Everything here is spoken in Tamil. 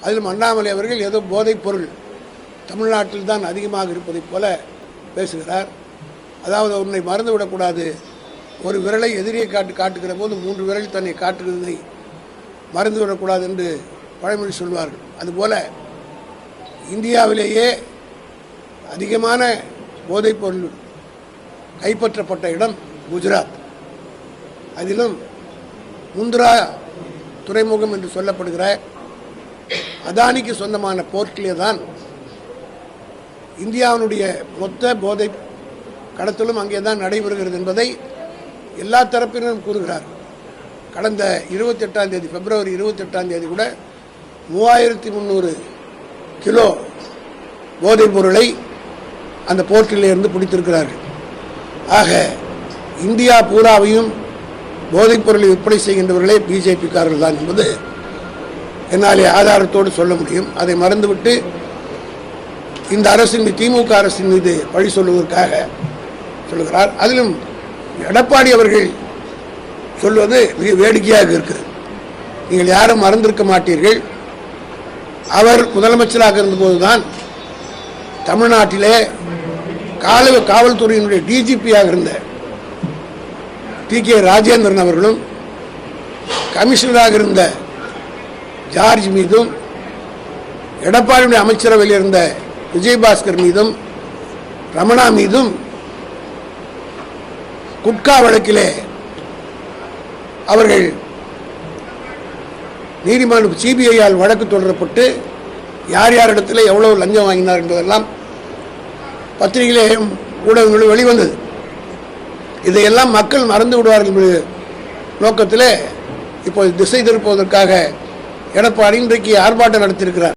அதிலும் அண்ணாமலை அவர்கள் ஏதோ போதைப் பொருள் தமிழ்நாட்டில் தான் அதிகமாக இருப்பதைப் போல பேசுகிறார். அதாவது உன்னை மறந்து விடக்கூடாது, ஒரு விரலை எதிரியை காட்டுகிற போது 3 விரல் தன்னை காட்டுகிறதை மறந்து விடக்கூடாது என்று பழமொழி சொல்வார்கள். அதுபோல இந்தியாவிலேயே அதிகமான போதைப் பொருள் கைப்பற்றப்பட்ட இடம் குஜராத். அதிலும் முந்த்ரா துறைமுகம் என்று சொல்லப்படுகிற அதானிக்கு சொந்தமான போர்ட்டிலே தான் இந்தியாவினுடைய மொத்த போதை கடத்தலும் அங்கே தான் நடைபெறுகிறது என்பதை எல்லா தரப்பினரும் கூறுகிறார். கடந்த 28ஆம் தேதி பிப்ரவரி 28ஆம் தேதி கூட 3300 கிலோ போதைப் பொருளை அந்த போர்ட்டிலே இருந்து பிடித்திருக்கிறார்கள். ஆக இந்தியா பூராவையும் போதைப் பொருளை விற்பனை செய்கின்றவர்களே பிஜேபிக்காரர்கள் தான் என்பது என்னாலே ஆதாரத்தோடு சொல்ல முடியும். அதை மறந்துவிட்டு இந்த அரசின் திமுக அரசின் மீது பழி சொல்வதற்காக சொல்லுகிறார். அதிலும் எடப்பாடி அவர்கள் சொல்வது மிக வேடிக்கையாக இருக்கிறது. நீங்கள் யாரும் மறந்திருக்க மாட்டீர்கள், அவர் முதலமைச்சராக இருந்தபோதுதான் தமிழ்நாட்டிலே காவல்துறையினுடைய டிஜிபியாக இருந்த டி.கே. ராஜேந்திரன் அவர்களும் கமிஷனராக இருந்த ஜார்ஜ் மீதும் எடப்பாடியுடைய அமைச்சரவையில் இருந்த விஜயபாஸ்கர் மீதும் ரமணா மீதும் குட்கா வழக்கிலே அவர்கள் நீதிமன்ற சிபிஐயால் வழக்கு தொடரப்பட்டு யார் யாரிடத்தில் எவ்வளவு லஞ்சம் வாங்கினார் என்பதெல்லாம் பத்திரிகையிலும் ஊடகங்களும் வெளிவந்தது. இதையெல்லாம் மக்கள் மறந்து விடுவார்கள் நோக்கத்தில் இப்போ திசை திருப்புவதற்காக எடப்பாடி இன்றைக்கு ஆர்ப்பாட்டம் நடத்தியிருக்கிறார்.